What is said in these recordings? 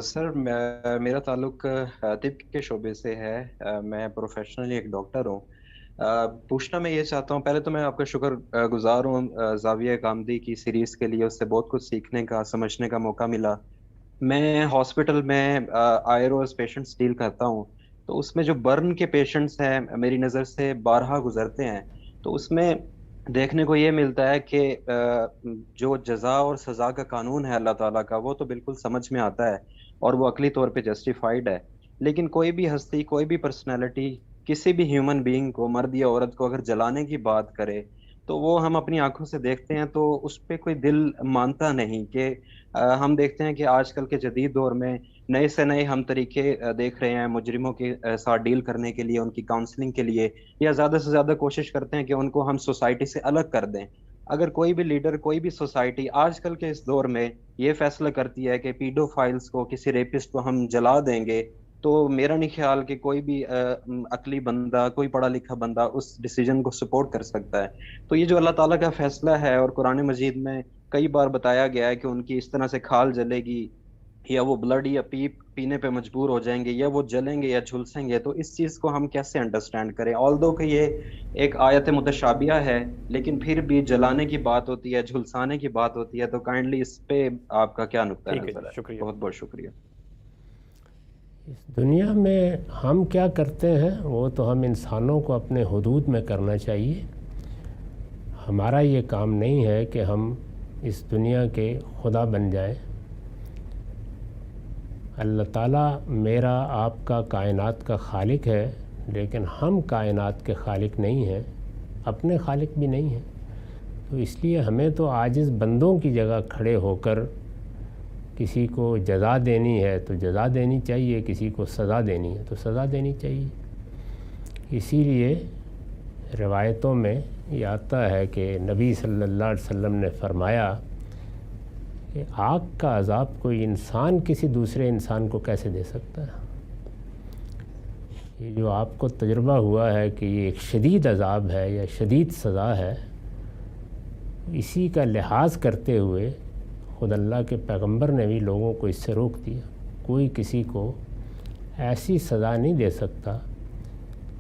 سر میرا تعلق طب کے شعبے سے ہے۔ میں پروفیشنلی ایک ڈاکٹر ہوں۔ پوچھنا میں یہ چاہتا ہوں، پہلے تو میں آپ کا شکر گزار ہوں زاویہ کامدی کی سیریز کے لیے، اس سے بہت کچھ سیکھنے کا سمجھنے کا موقع ملا۔ میں ہاسپٹل میں آئروز پیشنٹس ڈیل کرتا ہوں، تو اس میں جو برن کے پیشنٹس ہیں میری نظر سے بارہا گزرتے ہیں، تو اس میں دیکھنے کو یہ ملتا ہے کہ جو جزا اور سزا کا قانون ہے اللہ تعالیٰ کا، وہ تو بالکل سمجھ میں آتا ہے اور وہ عقلی طور پہ جسٹیفائڈ ہے۔ لیکن کوئی بھی ہستی، کوئی بھی پرسنالٹی، کسی بھی ہیومن بینگ کو، مرد یا عورت کو اگر جلانے کی بات کرے تو وہ ہم اپنی آنکھوں سے دیکھتے ہیں تو اس پہ کوئی دل مانتا نہیں کہ ہم دیکھتے ہیں کہ آج کل کے جدید دور میں نئے سے نئے ہم طریقے دیکھ رہے ہیں مجرموں کے ساتھ ڈیل کرنے کے لیے، ان کی کاؤنسلنگ کے لیے، یا زیادہ سے زیادہ کوشش کرتے ہیں کہ ان کو ہم سوسائٹی سے الگ کر دیں۔ اگر کوئی بھی لیڈر، کوئی بھی سوسائٹی آج کل کے اس دور میں یہ فیصلہ کرتی ہے کہ پیڈو فائلز کو، کسی ریپسٹ کو ہم جلا دیں گے، تو میرا نہیں خیال کہ کوئی بھی عقلی بندہ، کوئی پڑھا لکھا بندہ اس ڈیسیجن کو سپورٹ کر سکتا ہے۔ تو یہ جو اللہ تعالیٰ کا فیصلہ ہے، اور قرآن مجید میں کئی بار بتایا گیا ہے کہ ان کی اس طرح سے کھال جلے گی، یا وہ بلڈ یا پیپ پینے پہ مجبور ہو جائیں گے، یا وہ جلیں گے یا جھلسیں گے، تو اس چیز کو ہم کیسے انڈرسٹینڈ کریں؟ آلدو کہ یہ ایک آیت متشابیہ ہے، لیکن پھر بھی جلانے کی بات ہوتی ہے، جھلسانے کی بات ہوتی ہے، تو کائنڈلی اس پہ آپ کا کیا نقطہ ٹھیک ہے جی، نظر ہے؟ شکریہ۔ بہت بہت شکریہ۔ اس دنیا میں ہم کیا کرتے ہیں وہ تو ہم انسانوں کو اپنے حدود میں کرنا چاہیے۔ ہمارا یہ کام نہیں ہے کہ ہم اس دنیا کے خدا بن جائیں۔ اللہ تعالیٰ میرا آپ کا کائنات کا خالق ہے، لیکن ہم کائنات کے خالق نہیں ہیں، اپنے خالق بھی نہیں ہیں۔ تو اس لیے ہمیں تو عاجز بندوں کی جگہ کھڑے ہو کر کسی کو جزا دینی ہے تو جزا دینی چاہیے، کسی کو سزا دینی ہے تو سزا دینی چاہیے۔ اسی لیے روایتوں میں یہ آتا ہے کہ نبی صلی اللہ علیہ وسلم نے فرمایا کہ آگ کا عذاب کوئی انسان کسی دوسرے انسان کو کیسے دے سکتا ہے۔ یہ جو آپ کو تجربہ ہوا ہے کہ یہ ایک شدید عذاب ہے یا شدید سزا ہے، اسی کا لحاظ کرتے ہوئے خود اللہ کے پیغمبر نے بھی لوگوں کو اس سے روک دیا۔ کوئی کسی کو ایسی سزا نہیں دے سکتا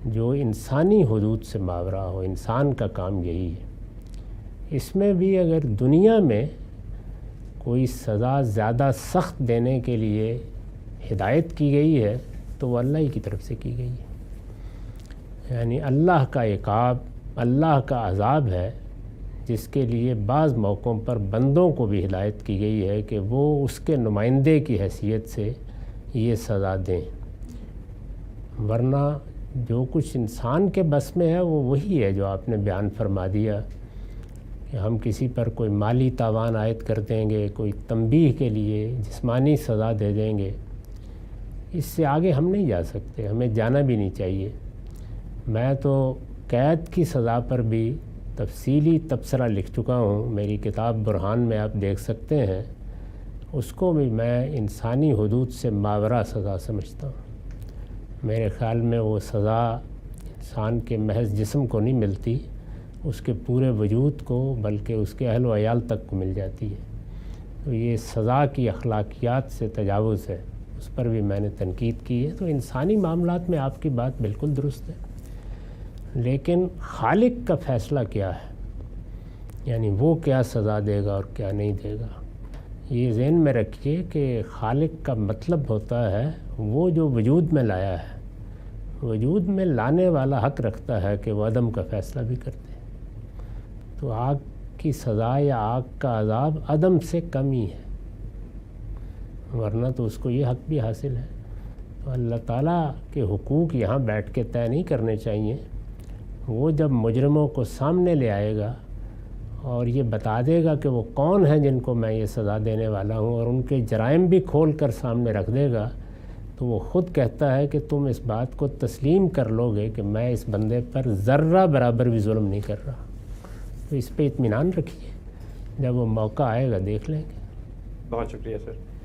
جو انسانی حدود سے ماورا ہو۔ انسان کا کام یہی ہے۔ اس میں بھی اگر دنیا میں کوئی سزا زیادہ سخت دینے کے لیے ہدایت کی گئی ہے تو وہ اللہ ہی کی طرف سے کی گئی ہے، یعنی اللہ کا عقاب، اللہ کا عذاب ہے، جس کے لیے بعض موقعوں پر بندوں کو بھی ہدایت کی گئی ہے کہ وہ اس کے نمائندے کی حیثیت سے یہ سزا دیں۔ ورنہ جو کچھ انسان کے بس میں ہے وہ وہی ہے جو آپ نے بیان فرما دیا کہ ہم کسی پر کوئی مالی تاوان عائد کر دیں گے، کوئی تنبیہ کے لیے جسمانی سزا دے دیں گے۔ اس سے آگے ہم نہیں جا سکتے، ہمیں جانا بھی نہیں چاہیے۔ میں تو قید کی سزا پر بھی تفصیلی تبصرہ لکھ چکا ہوں، میری کتاب برہان میں آپ دیکھ سکتے ہیں۔ اس کو بھی میں انسانی حدود سے ماورا سزا سمجھتا ہوں۔ میرے خیال میں وہ سزا انسان کے محض جسم کو نہیں ملتی، اس کے پورے وجود کو، بلکہ اس کے اہل و عیال تک کو مل جاتی ہے۔ تو یہ سزا کی اخلاقیات سے تجاوز ہے، اس پر بھی میں نے تنقید کی ہے۔ تو انسانی معاملات میں آپ کی بات بالکل درست ہے، لیکن خالق کا فیصلہ کیا ہے، یعنی وہ کیا سزا دے گا اور کیا نہیں دے گا۔ یہ ذہن میں رکھیے کہ خالق کا مطلب ہوتا ہے وہ جو وجود میں لایا ہے، وجود میں لانے والا حق رکھتا ہے کہ وہ عدم کا فیصلہ بھی کرتے ہیں۔ تو آگ کی سزا یا آگ کا عذاب عدم سے کم ہی ہے، ورنہ تو اس کو یہ حق بھی حاصل ہے۔ تو اللہ تعالیٰ کے حقوق یہاں بیٹھ کے طے نہیں کرنے چاہیے۔ وہ جب مجرموں کو سامنے لے آئے گا اور یہ بتا دے گا کہ وہ کون ہیں جن کو میں یہ سزا دینے والا ہوں، اور ان کے جرائم بھی کھول کر سامنے رکھ دے گا، تو وہ خود کہتا ہے کہ تم اس بات کو تسلیم کر لو گے کہ میں اس بندے پر ذرہ برابر بھی ظلم نہیں کر رہا۔ تو اس پہ اطمینان رکھیے، جب وہ موقع آئے گا دیکھ لیں گے۔ بہت شکریہ سر۔